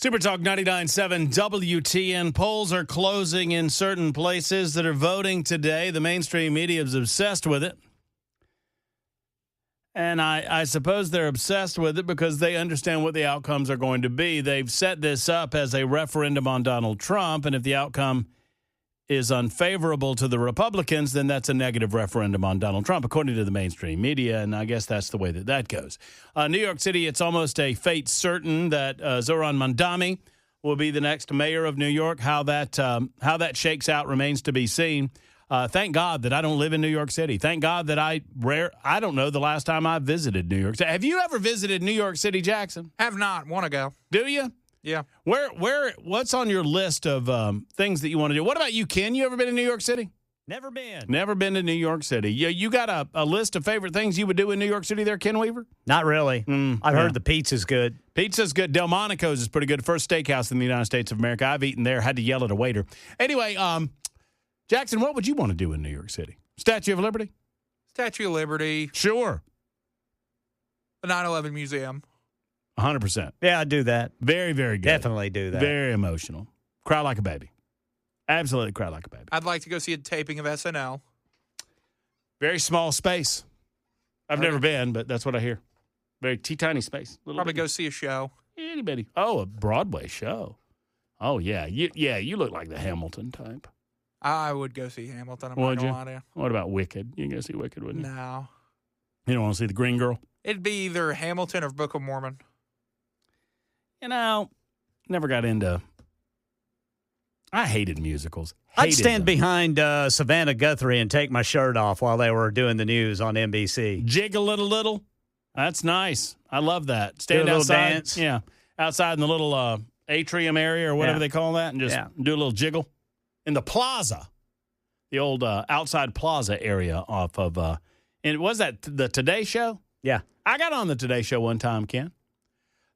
Super Talk 99.7 WTN. Polls are closing in certain places that are voting today. The mainstream media is obsessed with it. And I suppose they're obsessed with it because they understand what the outcomes are going to be. They've set this up as a referendum on Donald Trump, and if the outcome is unfavorable to the Republicans, then that's a negative referendum on Donald Trump, according to the mainstream media, and I guess that's the way that goes. New York City, it's almost a fate certain that Zohran Mamdani will be the next mayor of New York. How that shakes out remains to be seen. Thank God that I don't live in New York City. Thank God that I don't know the last time I visited New York City. Have you ever visited New York City, Jackson? Have not. Want to go. Do you? Yeah. What's on your list of things that you want to do? What about you, Ken? You ever been in New York City? Never been. Never been to New York City. You got a list of favorite things you would do in New York City there, Ken Weaver? Not really. I've heard the pizza's good. Pizza's good. Delmonico's is pretty good. First steakhouse in the United States of America. I've eaten there. Had to yell at a waiter. Anyway, Jackson, what would you want to do in New York City? Statue of Liberty? Statue of Liberty. Sure. The 9/11 Museum. 100%. Yeah, I'd do that. Very, very good. Definitely do that. Very emotional. Cry like a baby. Absolutely cry like a baby. I'd like to go see a taping of SNL. Very small space. I've never been, but that's what I hear. Very teeny space. Probably go see a show. Itty bitty. Oh, a Broadway show. Oh, yeah. You look like the Hamilton type. I would go see Hamilton. I'm not going to lie to you. What about Wicked? You can go see Wicked, wouldn't you? No. You don't want to see the Green Girl? It'd be either Hamilton or Book of Mormon. Never got into. I hated musicals. I'd stand behind Savannah Guthrie and take my shirt off while they were doing the news on NBC. Jiggle it a little. That's nice. I love that. Stand do a outside. little dance. Yeah. Outside in the little atrium area or whatever they call that and just do a little jiggle. In the plaza, the old outside plaza area off of, and was that the Today Show? Yeah. I got on the Today Show one time, Ken.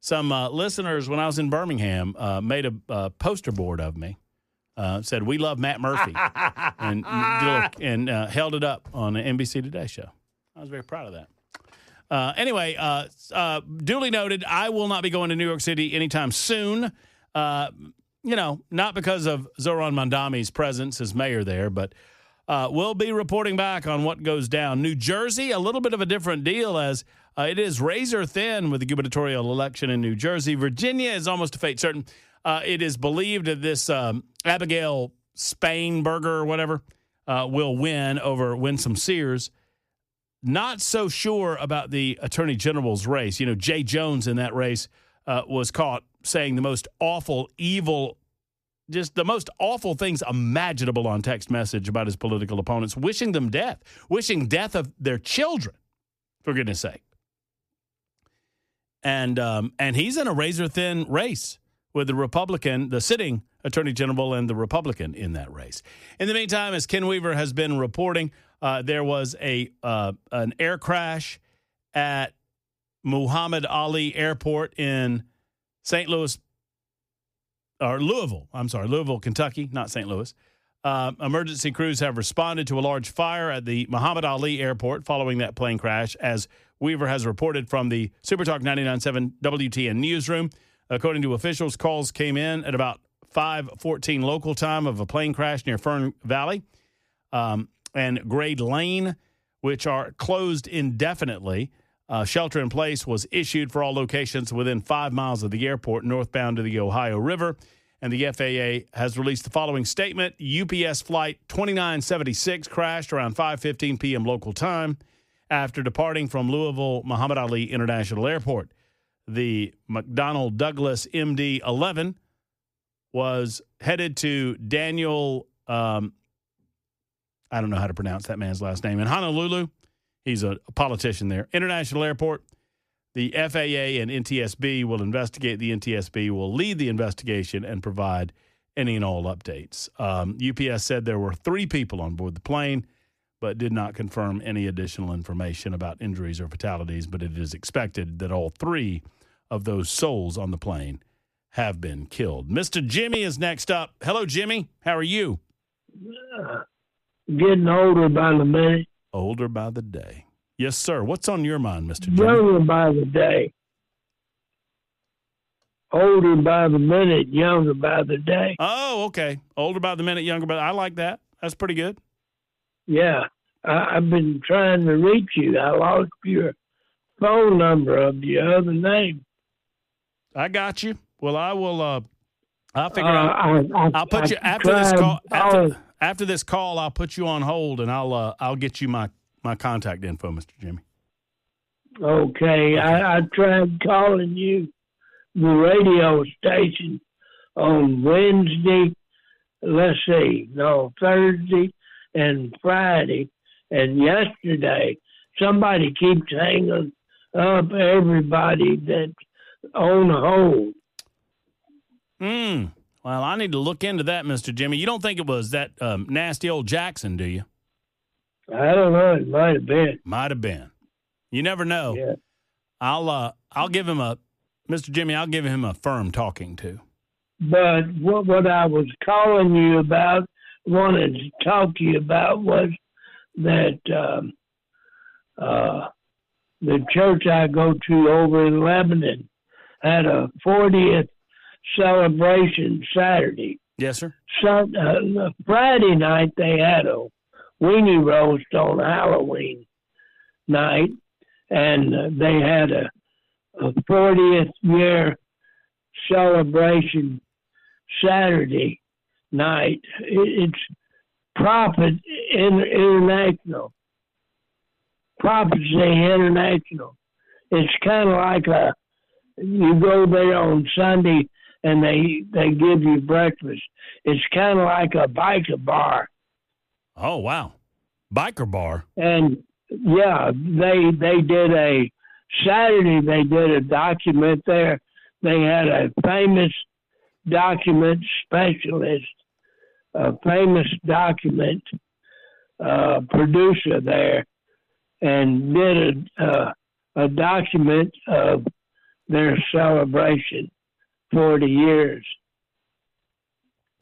Some listeners, when I was in Birmingham, made a poster board of me. Said, "We love Matt Murphy," and held it up on the NBC Today Show. I was very proud of that. Anyway, duly noted, I will not be going to New York City anytime soon. Not because of Zohran Mamdani's presence as mayor there, but we'll be reporting back on what goes down. New Jersey, a little bit of a different deal as it is razor thin with the gubernatorial election in New Jersey. Virginia is almost a fate certain. It is believed that this Abigail Spanberger or whatever will win over Winsome Sears. Not so sure about the Attorney General's race. Jay Jones in that race was caught saying the most awful, evil, just the most awful things imaginable on text message about his political opponents, wishing them death, wishing death of their children, for goodness sake. And he's in a razor-thin race with the sitting Attorney General and the Republican in that race. In the meantime, as Ken Weaver has been reporting, there was an air crash at Muhammad Ali Airport in Louisville, Kentucky, not St. Louis. Emergency crews have responded to a large fire at the Muhammad Ali Airport following that plane crash, as Weaver has reported from the Super Talk 99.7 WTN newsroom. According to officials, calls came in at about 5:14 local time of a plane crash near Fern Valley and Grade Lane, which are closed indefinitely. Shelter in place was issued for all locations within 5 miles of the airport northbound to the Ohio River. And the FAA has released the following statement. UPS Flight 2976 crashed around 5:15 p.m. local time after departing from Louisville Muhammad Ali International Airport. The McDonnell Douglas MD-11 was headed to Daniel, I don't know how to pronounce that man's last name, in Honolulu. He's a politician there. International Airport. The FAA and NTSB will investigate. The NTSB will lead the investigation and provide any and all updates. UPS said there were 3 people on board the plane, but did not confirm any additional information about injuries or fatalities. But it is expected that all 3 of those souls on the plane have been killed. Mr. Jimmy is next up. Hello, Jimmy. How are you? Getting older by the minute. Older by the day. Yes, sir. What's on your mind, Mr. Jimmy? Younger by the day. older by the minute, younger by the day. Oh, okay. Older by the minute, younger by. I like that. That's pretty good. Yeah, I've been trying to reach you. I lost your phone number of your other name. I got you. Well, I will. I'll figure out. I'll put you after this call. After this call, I'll put you on hold, and I'll get you my contact info, Mr. Jimmy. Okay. I tried calling you, the radio station, on Wednesday. Thursday and Friday, and yesterday. Somebody keeps hanging up everybody that's on hold. Well, I need to look into that, Mr. Jimmy. You don't think it was that nasty old Jackson, do you? I don't know. It might have been. Might have been. You never know. Yeah. I'll give him Mr. Jimmy, I'll give him a firm talking to. But what I was calling you about, wanted to talk to you about, was that the church I go to over in Lebanon had a 40th celebration Saturday. Yes, sir. Friday night they had a weenie roast on Halloween night, and they had a 40th year celebration Saturday night. It's Prophecy International. It's kind of like you go there on Sunday and they give you breakfast. It's kind of like a biker bar. Oh, wow. Biker bar. And yeah, they did a document there. They had a famous document specialist, a famous document producer there, and did a document of their celebration, 40 years.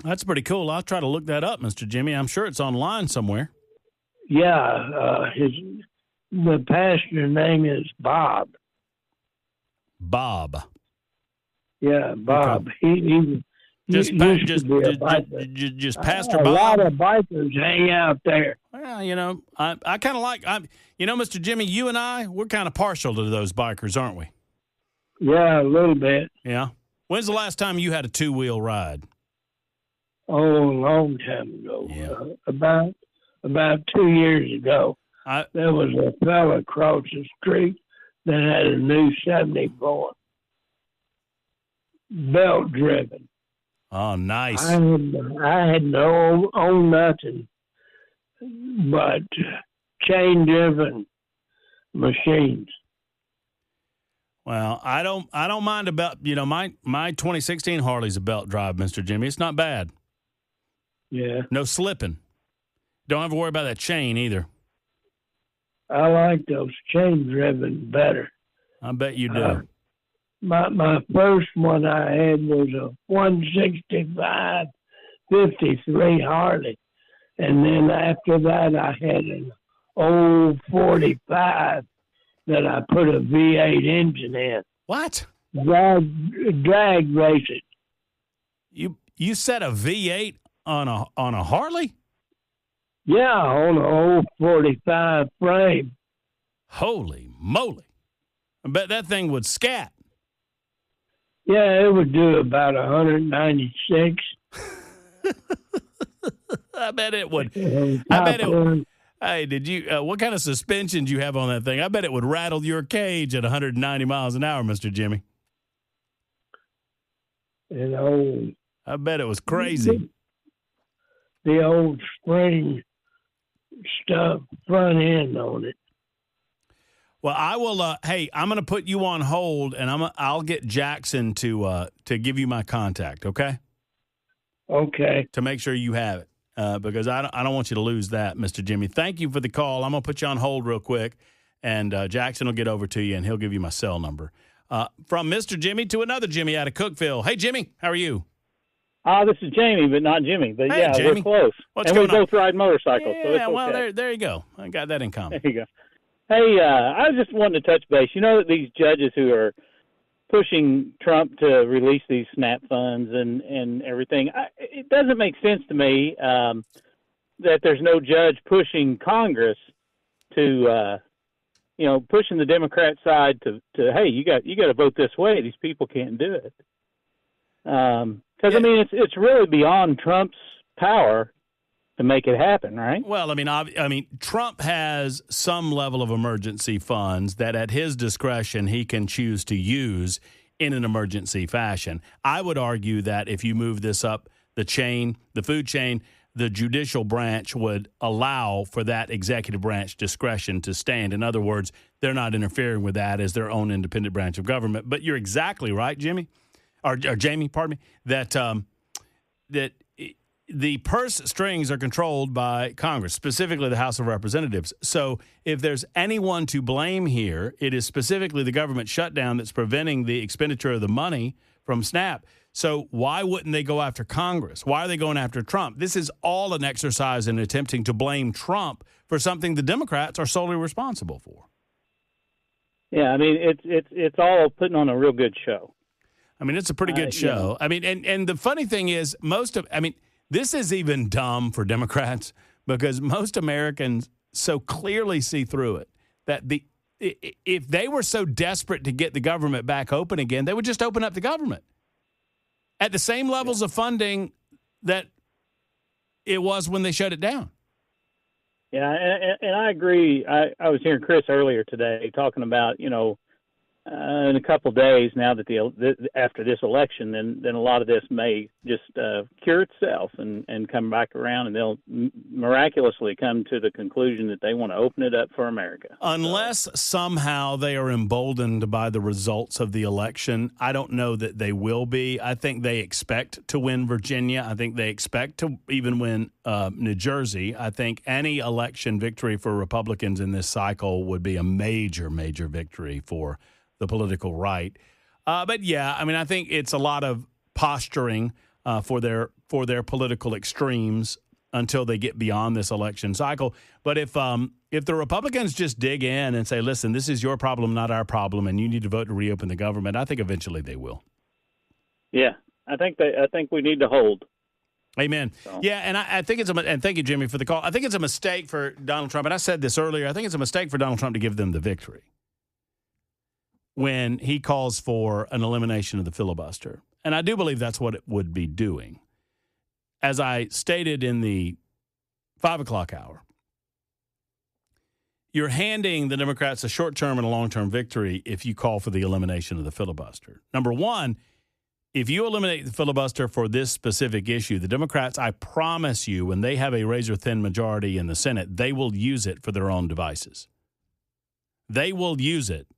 That's pretty cool. I'll try to look that up, Mr. Jimmy. I'm sure it's online somewhere. Yeah, the pastor's name is Bob. Bob. Yeah, Bob. Okay. He just Pastor Bob. A lot of bikers hang out there. Well, I kind of like, Mr. Jimmy, you and I, we're kind of partial to those bikers, aren't we? Yeah, a little bit. Yeah. When's the last time you had a two-wheel ride? Oh, a long time ago. Yeah. About 2 years ago. There was a fella across the street that had a new 74. Belt driven. Oh, nice. I had no own nothing but chain driven machines. Well, I don't mind about, my 2016 Harley's a belt drive, Mr. Jimmy. It's not bad. Yeah. No slipping. Don't have to worry about that chain either. I like those chain driven better. I bet you do. My first one I had was a 165 53 Harley. And then after that I had an old 45 that I put a V8 engine in. What? Drag racing. You set a V8 on a Harley? Yeah, on an old 45 frame. Holy moly. I bet that thing would scat. Yeah, it would do about 196. I bet it would. I bet it would. Hey, did you? What kind of suspension do you have on that thing? I bet it would rattle your cage at 190 miles an hour, Mr. Jimmy. I bet it was crazy. The old spring stuff, front end on it. Well, I will. Hey, I'm going to put you on hold, and I'll get Jackson to give you my contact. Okay. Okay. To make sure you have it. Because I don't want you to lose that, Mr. Jimmy. Thank you for the call. I'm going to put you on hold real quick, and Jackson will get over to you, and he'll give you my cell number. From Mr. Jimmy to another Jimmy out of Cookeville. Hey, Jimmy, how are you? This is Jamie, but not Jimmy. But hey, yeah, Jamie. We're close. What's and going we both ride motorcycles. Yeah, so it's okay. Well, there you go. I got that in common. There you go. Hey, I just wanted to touch base. You know that these judges who are pushing Trump to release these SNAP funds and everything. It doesn't make sense to me that there's no judge pushing Congress to, pushing the Democrat side to hey, you got to vote this way. These people can't do it. Because I mean, it's really beyond Trump's power to make it happen, right? Well, I mean, Trump has some level of emergency funds that at his discretion he can choose to use in an emergency fashion. I would argue that if you move this up the chain, the food chain, the judicial branch would allow for that executive branch discretion to stand. In other words, they're not interfering with that as their own independent branch of government. But you're exactly right, Jamie, that the purse strings are controlled by Congress, specifically the House of Representatives. So if there's anyone to blame here, it is specifically the government shutdown that's preventing the expenditure of the money from SNAP. So why wouldn't they go after Congress? Why are they going after Trump? This is all an exercise in attempting to blame Trump for something the Democrats are solely responsible for. Yeah, I mean, it's all putting on a real good show. I mean, it's a pretty good show. Yeah. I mean, and the funny thing is, this is even dumb for Democrats because most Americans so clearly see through it that if they were so desperate to get the government back open again, they would just open up the government at the same levels of funding that it was when they shut it down. Yeah, and I agree. I was hearing Chris earlier today talking about, in a couple of days now that after this election, then a lot of this may just cure itself and come back around, and they'll miraculously come to the conclusion that they want to open it up for America. Unless somehow they are emboldened by the results of the election, I don't know that they will be. I think they expect to win Virginia. I think they expect to even win New Jersey. I think any election victory for Republicans in this cycle would be a major, major victory for the political right. But yeah, I mean, I think it's a lot of posturing for their political extremes until they get beyond this election cycle. But if the Republicans just dig in and say, listen, this is your problem, not our problem, and you need to vote to reopen the government, I think eventually they will. Yeah, I think we need to hold. Amen. So. Yeah, and I think and thank you, Jimmy, for the call. I think it's a mistake for Donald Trump, and I said this earlier, I think it's a mistake for Donald Trump to give them the victory when he calls for an elimination of the filibuster. And I do believe that's what it would be doing. As I stated in the 5 o'clock hour, you're handing the Democrats a short-term and a long-term victory if you call for the elimination of the filibuster. Number one, if you eliminate the filibuster for this specific issue, the Democrats, I promise you, when they have a razor-thin majority in the Senate, they will use it for their own devices. They will use it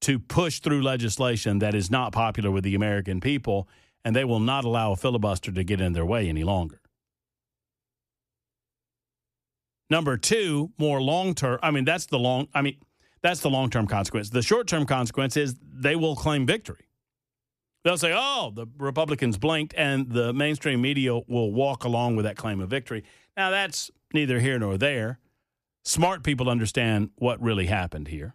to push through legislation that is not popular with the American people, and they will not allow a filibuster to get in their way any longer. Number two, more long-term, that's the long-term consequence. The short-term consequence is they will claim victory. They'll say, oh, the Republicans blinked, and the mainstream media will walk along with that claim of victory. Now, that's neither here nor there. Smart people understand what really happened here.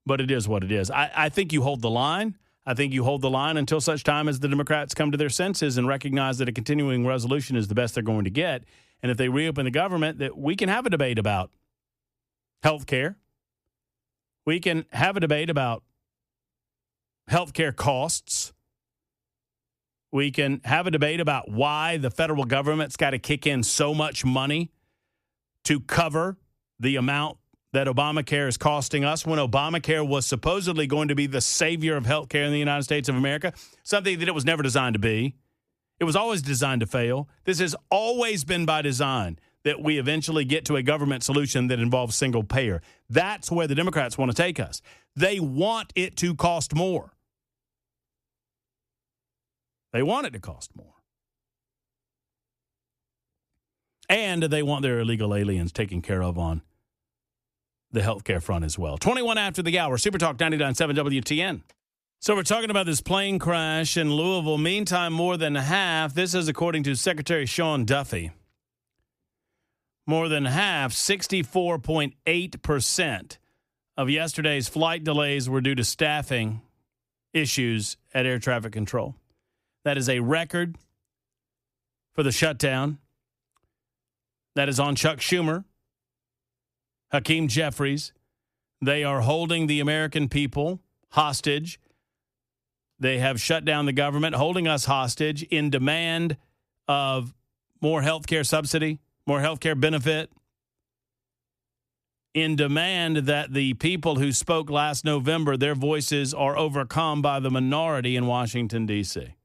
But it is what it is. I think you hold the line. I think you hold the line until such time as the Democrats come to their senses and recognize that a continuing resolution is the best they're going to get. And if they reopen the government, that we can have a debate about health care. We can have a debate about health care costs. We can have a debate about why the federal government's got to kick in so much money to cover the amount that Obamacare is costing us when Obamacare was supposedly going to be the savior of health care in the United States of America, something that it was never designed to be. It was always designed to fail. This has always been by design that we eventually get to a government solution that involves single payer. That's where the Democrats want to take us. They want it to cost more. They want it to cost more. And they want their illegal aliens taken care of on the healthcare front as well. 21 after the hour, Super Talk 99.7 WTN. So we're talking about this plane crash in Louisville. Meantime, more than half, this is according to Secretary Sean Duffy, more than half, 64.8% of yesterday's flight delays were due to staffing issues at air traffic control. That is a record for the shutdown. That is on Chuck Schumer, Hakeem Jeffries. They are holding the American people hostage. They have shut down the government, holding us hostage in demand of more health care subsidy, more health care benefit, in demand that the people who spoke last November, their voices are overcome by the minority in Washington, D.C.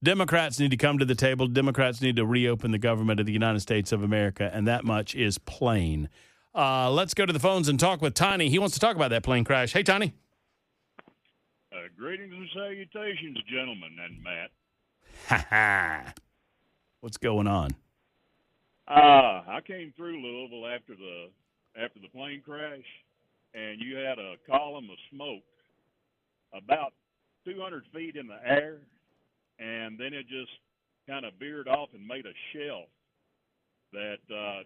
Democrats need to come to the table. Democrats need to reopen the government of the United States of America, and that much is plain. Let's go to the phones and talk with Tiny. He wants to talk about that plane crash. Hey, Tiny. Greetings and salutations, gentlemen and Matt. Ha ha. What's going on? I came through Louisville after the plane crash, and you had a column of smoke about 200 feet in the air, and then it just kind of veered off and made a shelf that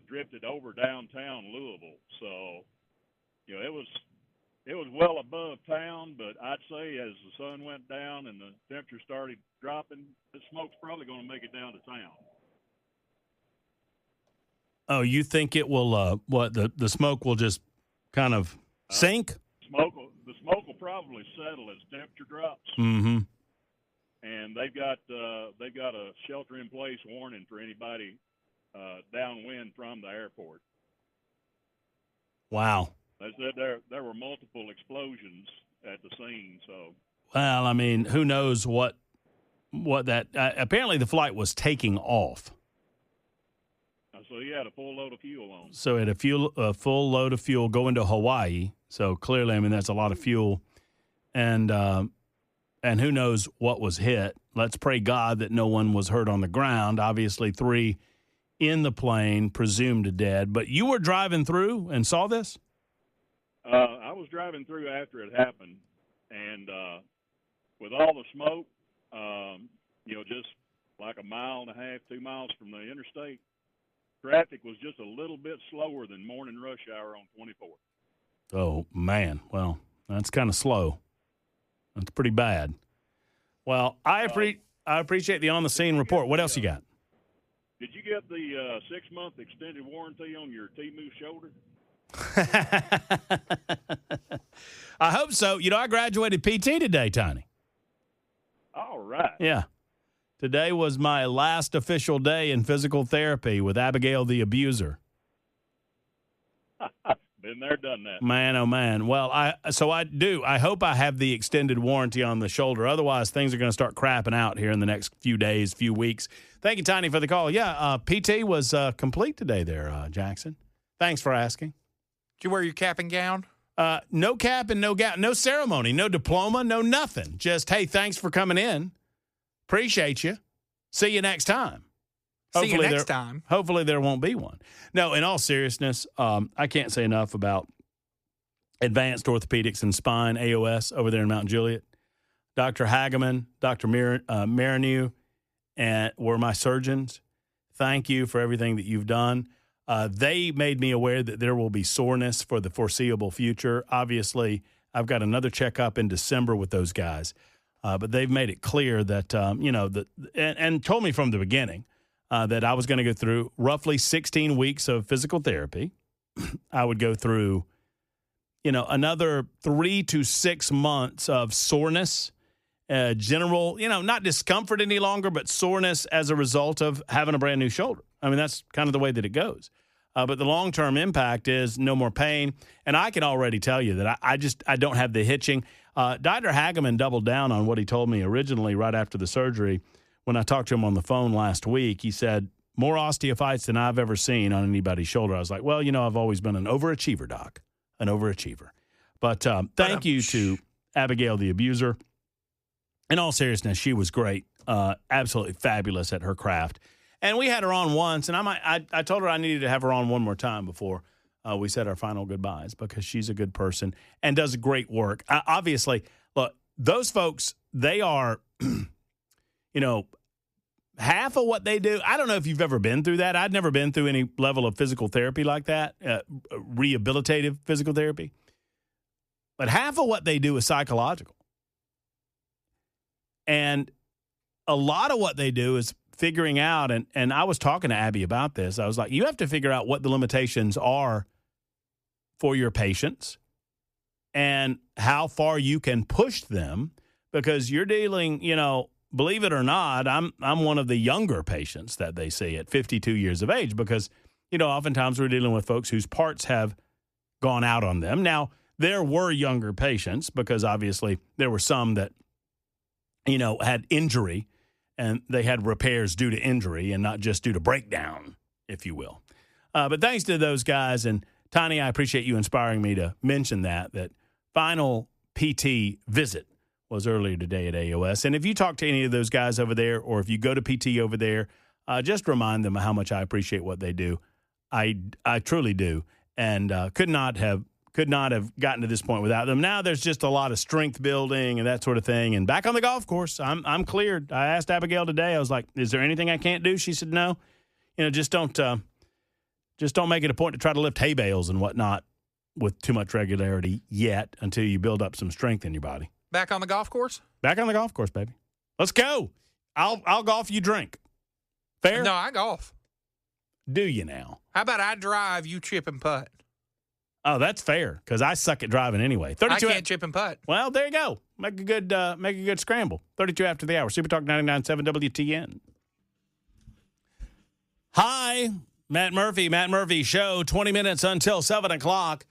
drifted over downtown Louisville. So, you know, it was well above town, but I'd say as the sun went down and the temperature started dropping, the smoke's probably going to make it down to town. Oh, you think it will, the smoke will just kind of sink? The smoke will probably settle as temperature drops. Mm-hmm. And they've got a shelter-in-place warning for anybody downwind from the airport. Wow. They said there were multiple explosions at the scene. So, well, I mean, who knows what that? Apparently, the flight was taking off. So he had a full load of fuel on. So it a full load of fuel going to Hawaii. So clearly, I mean, that's a lot of fuel, and who knows what was hit. Let's pray God that no one was hurt on the ground. Obviously, 3 in the plane, presumed dead. But you were driving through and saw this? I was driving through after it happened, and with all the smoke, just like 1.5 miles, 2 miles from the interstate, traffic was just a little bit slower than morning rush hour on 24th. Oh, man. Well, that's kind of slow. That's pretty bad. Well, I appreciate the on-the-scene report. What else you got? Did you get the 6-month extended warranty on your T-Move shoulder? I hope so. You know, I graduated PT today, Tiny. All right. Yeah. Today was my last official day in physical therapy with Abigail the Abuser. Been there, done that. Man, oh, man. Well, I hope I have the extended warranty on the shoulder. Otherwise, things are going to start crapping out here in the next few days, few weeks. Thank you, Tiny, for the call. Yeah, PT was complete today there, Jackson. Thanks for asking. Did you wear your cap and gown? No cap and no gown. No ceremony, no diploma, no nothing. Just, hey, thanks for coming in. Appreciate you. See you next time. See you next time. Hopefully there won't be one. No, in all seriousness, I can't say enough about Advanced Orthopedics and Spine, AOS, over there in Mount Juliet. Dr. Hageman, Dr. Marinu, and were my surgeons. Thank you for everything that you've done. They made me aware that there will be soreness for the foreseeable future. Obviously, I've got another checkup in December with those guys. But they've made it clear that, and told me from the beginning that I was going to go through roughly 16 weeks of physical therapy. I would go through, another 3 to 6 months of soreness, general, not discomfort any longer, but soreness as a result of having a brand new shoulder. I mean, that's kind of the way that it goes. But the long-term impact is no more pain. And I can already tell you that I don't have the hitching. Dr. Hageman doubled down on what he told me originally right after the surgery. When I talked to him on the phone last week, he said, more osteophytes than I've ever seen on anybody's shoulder. I was like, well, I've always been an overachiever, Doc, an overachiever. But thank you to Abigail the Abuser. In all seriousness, she was great, absolutely fabulous at her craft. And we had her on once, and I told her I needed to have her on one more time before we said our final goodbyes because she's a good person and does great work. Obviously, look, those folks, they are, half of what they do. I don't know if you've ever been through that. I'd never been through any level of physical therapy like that, rehabilitative physical therapy. But half of what they do is psychological. And a lot of what they do is figuring out, and I was talking to Abby about this. I was like, you have to figure out what the limitations are for your patients and how far you can push them, because you're dealing, believe it or not, I'm one of the younger patients that they see at 52 years of age, because, oftentimes we're dealing with folks whose parts have gone out on them. Now, there were younger patients because obviously there were some that, had injury and they had repairs due to injury and not just due to breakdown, if you will. But thanks to those guys, and Tiny, I appreciate you inspiring me to mention that final PT visit was earlier today at AOS. And if you talk to any of those guys over there, or if you go to PT over there, just remind them how much I appreciate what they do. I truly do, and could not have gotten to this point without them. Now there's just a lot of strength building and that sort of thing. And back on the golf course, I'm cleared. I asked Abigail today. I was like, "Is there anything I can't do?" She said, "No. Just don't make it a point to try to lift hay bales and whatnot with too much regularity yet until you build up some strength in your body." Back on the golf course? Back on the golf course, baby. Let's go. I'll golf, you drink. Fair? No, I golf. Do you now? How about I drive, you chip and putt? Oh, that's fair, because I suck at driving anyway. I can't chip and putt. Well, there you go. Make a good scramble. 32 after the hour. Super Talk 99.7 WTN. Hi, Matt Murphy. Matt Murphy Show. 20 minutes until 7 o'clock.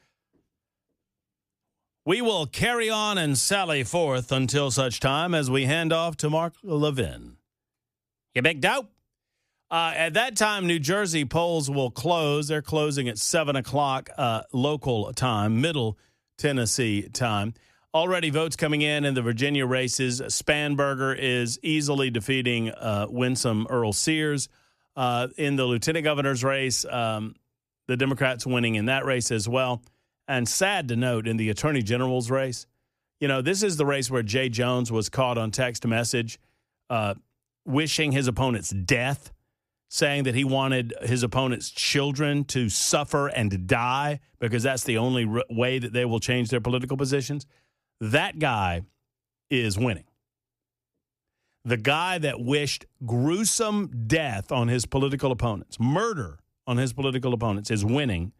We will carry on and sally forth until such time as we hand off to Mark Levin. You big dope? At that time, New Jersey polls will close. They're closing at 7 o'clock local time, Middle Tennessee time. Already votes coming in the Virginia races. Spanberger is easily defeating Winsome Earl Sears. In the lieutenant governor's race, the Democrats winning in that race as well. And sad to note, in the attorney general's race, this is the race where Jay Jones was caught on text message wishing his opponent's death, saying that he wanted his opponent's children to suffer and die because that's the only way that they will change their political positions. That guy is winning. The guy that wished gruesome death on his political opponents, murder on his political opponents, is winning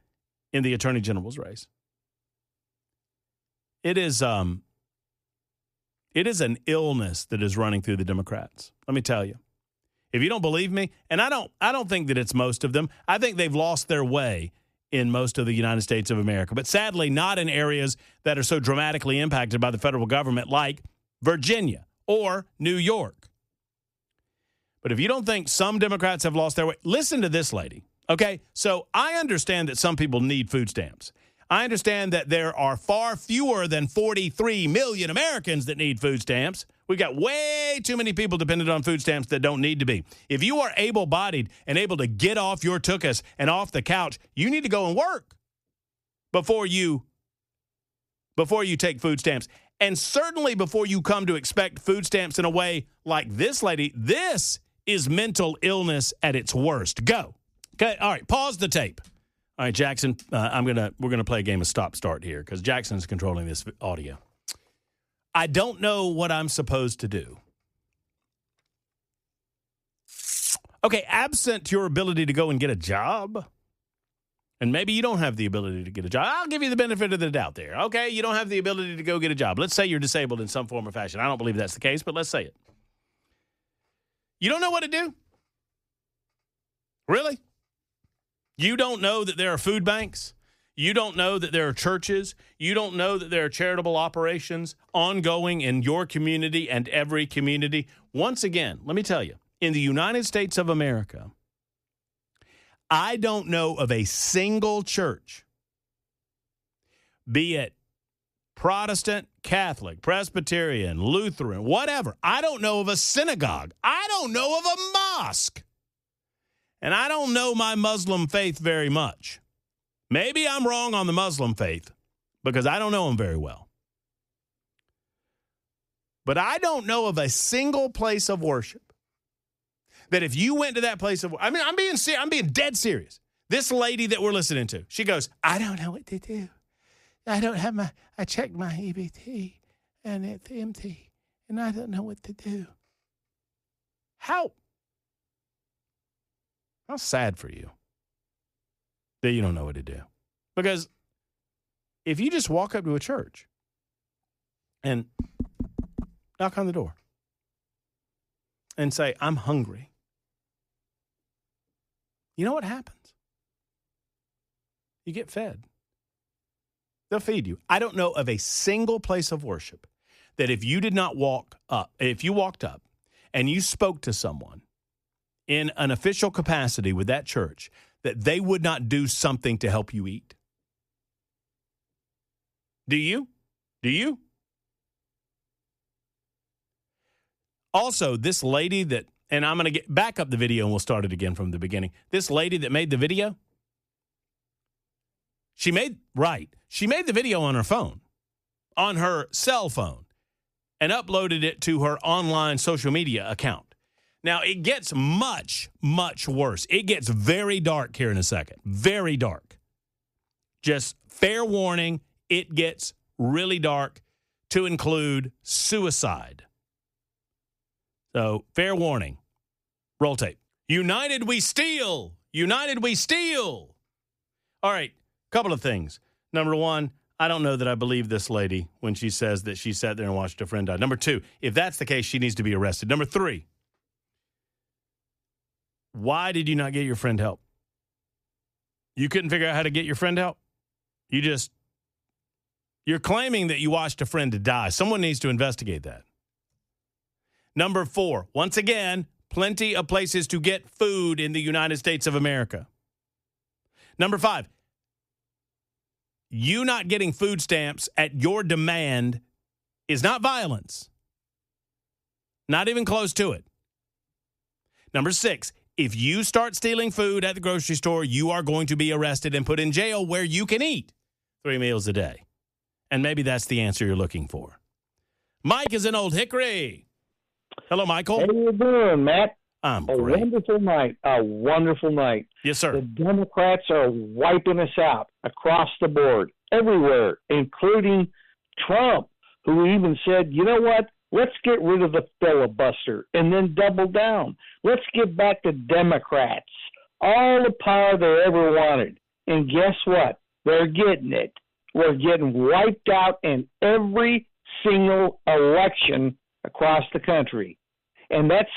in the attorney general's race. It is an illness that is running through the Democrats. Let me tell you. If you don't believe me, and I don't think that it's most of them. I think they've lost their way in most of the United States of America, but sadly not in areas that are so dramatically impacted by the federal government like Virginia or New York. But if you don't think some Democrats have lost their way, listen to this lady. Okay, so I understand that some people need food stamps. I understand that there are far fewer than 43 million Americans that need food stamps. We've got way too many people dependent on food stamps that don't need to be. If you are able-bodied and able to get off your tuchus and off the couch, you need to go and work before you take food stamps. And certainly before you come to expect food stamps in a way like this lady. This is mental illness at its worst. Go. Okay, all right, pause the tape. All right, Jackson, we're gonna play a game of stop-start here because Jackson's controlling this audio. I don't know what I'm supposed to do. Okay, absent your ability to go and get a job, and maybe you don't have the ability to get a job. I'll give you the benefit of the doubt there. Okay, you don't have the ability to go get a job. Let's say you're disabled in some form or fashion. I don't believe that's the case, but let's say it. You don't know what to do? Really? You don't know that there are food banks? You don't know that there are churches? You don't know that there are charitable operations ongoing in your community and every community? Once again, let me tell you, in the United States of America, I don't know of a single church, be it Protestant, Catholic, Presbyterian, Lutheran, whatever. I don't know of a synagogue. I don't know of a mosque. And I don't know my Muslim faith very much. Maybe I'm wrong on the Muslim faith because I don't know them very well. But I don't know of a single place of worship that if you went to that place of, I'm being dead serious. This lady that we're listening to, she goes, I don't know what to do. I don't have I checked my EBT and it's empty and I don't know what to do. How sad for you that you don't know what to do. Because if you just walk up to a church and knock on the door and say, I'm hungry, you know what happens? You get fed. They'll feed you. I don't know of a single place of worship that if you walked up and you spoke to someone in an official capacity with that church, that they would not do something to help you eat. Do you? Do you? Also, this lady that, and I'm going to get back up the video and we'll start it again from the beginning. This lady that made the video, she made the video on her phone, on her cell phone, and uploaded it to her online social media account. Now, it gets much, much worse. It gets very dark here in a second. Very dark. Just fair warning, it gets really dark to include suicide. So, fair warning. Roll tape. United we steal. United we steal. All right, couple of things. Number one, I don't know that I believe this lady when she says that she sat there and watched a friend die. Number two, if that's the case, she needs to be arrested. Number three, why did you not get your friend help? You couldn't figure out how to get your friend help? You're claiming that you watched a friend die. Someone needs to investigate that. Number four, once again, plenty of places to get food in the United States of America. Number five, you not getting food stamps at your demand is not violence. Not even close to it. Number six, if you start stealing food at the grocery store, you are going to be arrested and put in jail where you can eat 3 meals a day. And maybe that's the answer you're looking for. Mike is in Old Hickory. Hello, Michael. How you doing, Matt? I'm a great. Wonderful night. A wonderful night. Yes, sir. The Democrats are wiping us out across the board, everywhere, including Trump, who even said, you know what? Let's get rid of the filibuster and then double down. Let's get back to Democrats. All the power they ever wanted. And guess what? They're getting it. We're getting wiped out in every single election across the country. And that's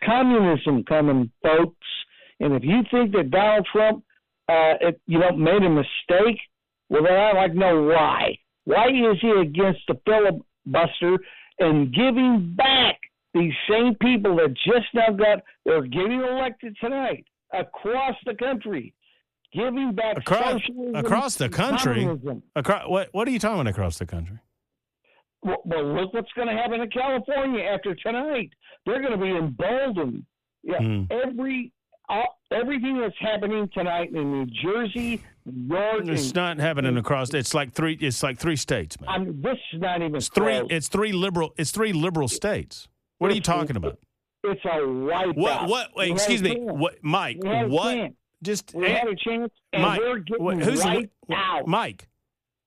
communism coming, folks. And if you think that Donald Trump made a mistake, well, then I'd like to know why. Why is he against the filibuster and giving back these same people that just now they're getting elected tonight across the country, giving back socialism, across the country? communism. What are you talking about across the country? Well, look what's going to happen in California after tonight. They're going to be emboldened. Yeah, everything that's happening tonight in New Jersey, New York. It's not happening across. It's like three states, man. This is not even. It's three liberal states. What are you talking about? It's a wipeout. What? Wait, excuse me. What, Mike? What? Just we had a chance, and Mike, we're getting wiped out. Mike,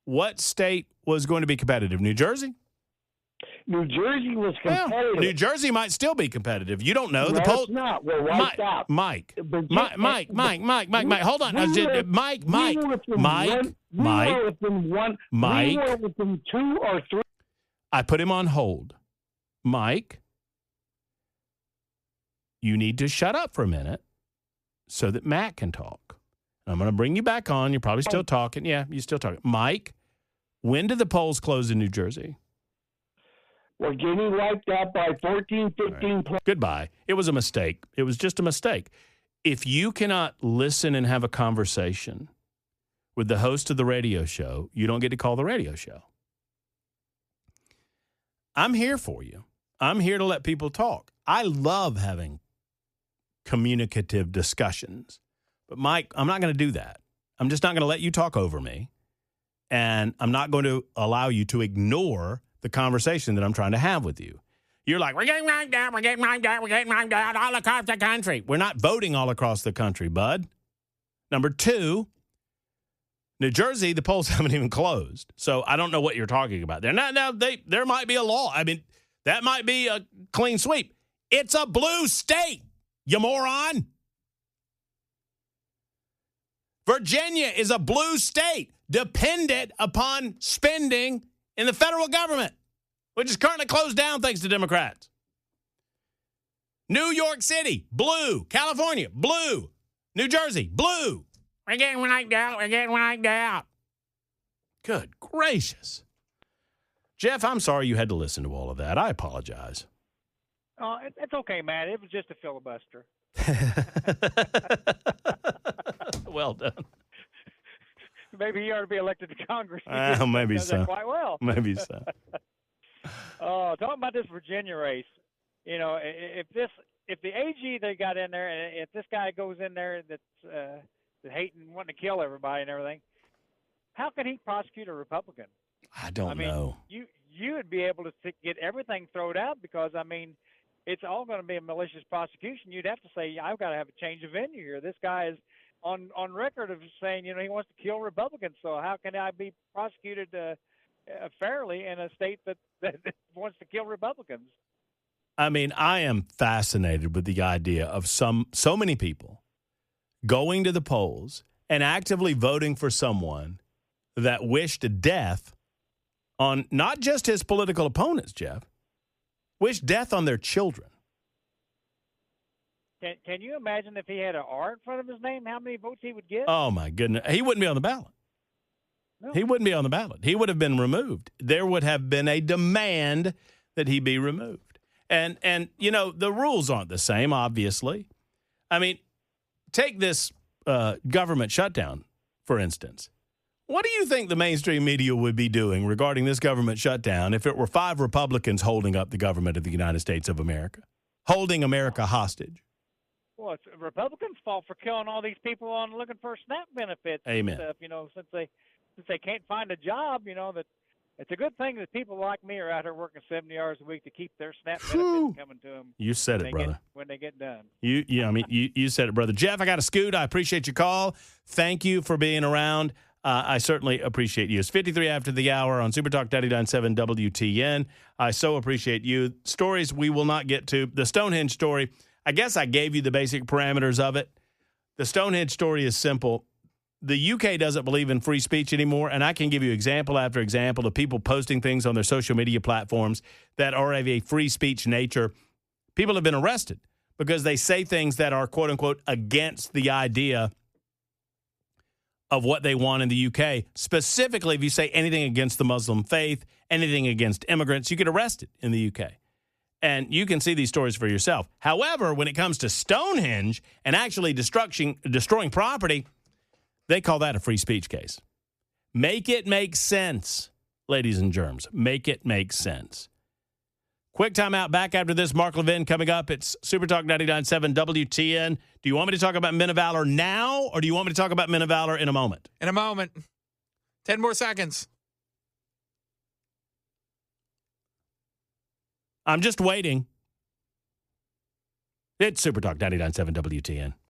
what state was going to be competitive? New Jersey? New Jersey was competitive. Well, New Jersey might still be competitive. You don't know. No, it's not. We're wiped out. Mike. Hold on. We were within 2 or 3. I put him on hold. Mike, you need to shut up for a minute so that Matt can talk. I'm going to bring you back on. You're probably still talking. Yeah, you're still talking. Mike, when did the polls close in New Jersey? We're getting wiped out by 14, 15 points. Goodbye. It was a mistake. It was just a mistake. If you cannot listen and have a conversation with the host of the radio show, you don't get to call the radio show. I'm here for you. I'm here to let people talk. I love having communicative discussions. But, Mike, I'm not going to do that. I'm just not going to let you talk over me. And I'm not going to allow you to ignore the conversation that I'm trying to have with you. You're like, we're getting wiped out all across the country. We're not voting all across the country, bud. Number two, New Jersey, the polls haven't even closed. So I don't know what you're talking about there. Now there might be a law. I mean, that might be a clean sweep. It's a blue state, you moron. Virginia is a blue state dependent upon spending in the federal government, which is currently closed down thanks to Democrats. New York City, blue. California, blue. New Jersey, blue. We're getting wiped out. We're getting wiped out. Good gracious. Jeff, I'm sorry you had to listen to all of that. I apologize. Oh, it's okay, Matt. It was just a filibuster. Well done. Maybe he ought to be elected to Congress. Maybe does so. that quite well. Maybe so. Talking about this Virginia race, you know, if the AG they got in there, and if this guy goes in there that's hating, wanting to kill everybody and everything, how can he prosecute a Republican? I don't know. You would be able to get everything thrown out because, I mean, it's all going to be a malicious prosecution. You'd have to say, I've got to have a change of venue here. This guy is on record of saying, you know, he wants to kill Republicans. So how can I be prosecuted fairly in a state that wants to kill Republicans? I mean, I am fascinated with the idea of so many people going to the polls and actively voting for someone that wished death on not just his political opponents, Jeff, wished death on their children. Can you imagine if he had an R in front of his name, how many votes he would get? Oh, my goodness. He wouldn't be on the ballot. No. He wouldn't be on the ballot. He would have been removed. There would have been a demand that he be removed. And you know, the rules aren't the same, obviously. I mean, take this government shutdown, for instance. What do you think the mainstream media would be doing regarding this government shutdown if it were 5 Republicans holding up the government of the United States of America, holding America hostage? Well, it's Republicans' fault for killing all these people on looking for SNAP benefits. Amen. And stuff, you know, since they can't find a job, you know, that it's a good thing that people like me are out here working 70 hours a week to keep their SNAP benefits coming to them. You said it, brother. When they get done. You said it, brother. Jeff, I got to scoot. I appreciate your call. Thank you for being around. I certainly appreciate you. It's 53 after the hour on Super Talk 99.7 WTN. I so appreciate you. Stories we will not get to. The Stonehenge story, I guess I gave you the basic parameters of it. The Stonehenge story is simple. The UK doesn't believe in free speech anymore, and I can give you example after example of people posting things on their social media platforms that are of a free speech nature. People have been arrested because they say things that are, quote unquote, against the idea of what they want in the UK. Specifically, if you say anything against the Muslim faith, anything against immigrants, you get arrested in the UK. And you can see these stories for yourself. However, when it comes to Stonehenge and actually destroying property, they call that a free speech case. Make it make sense, ladies and germs. Make it make sense. Quick timeout. Back after this. Mark Levin coming up. It's Super Talk 99.7 WTN. Do you want me to talk about Men of Valor now, or do you want me to talk about Men of Valor in a moment? In a moment. 10 more seconds. I'm just waiting. It's Super Talk 99.7 WTN.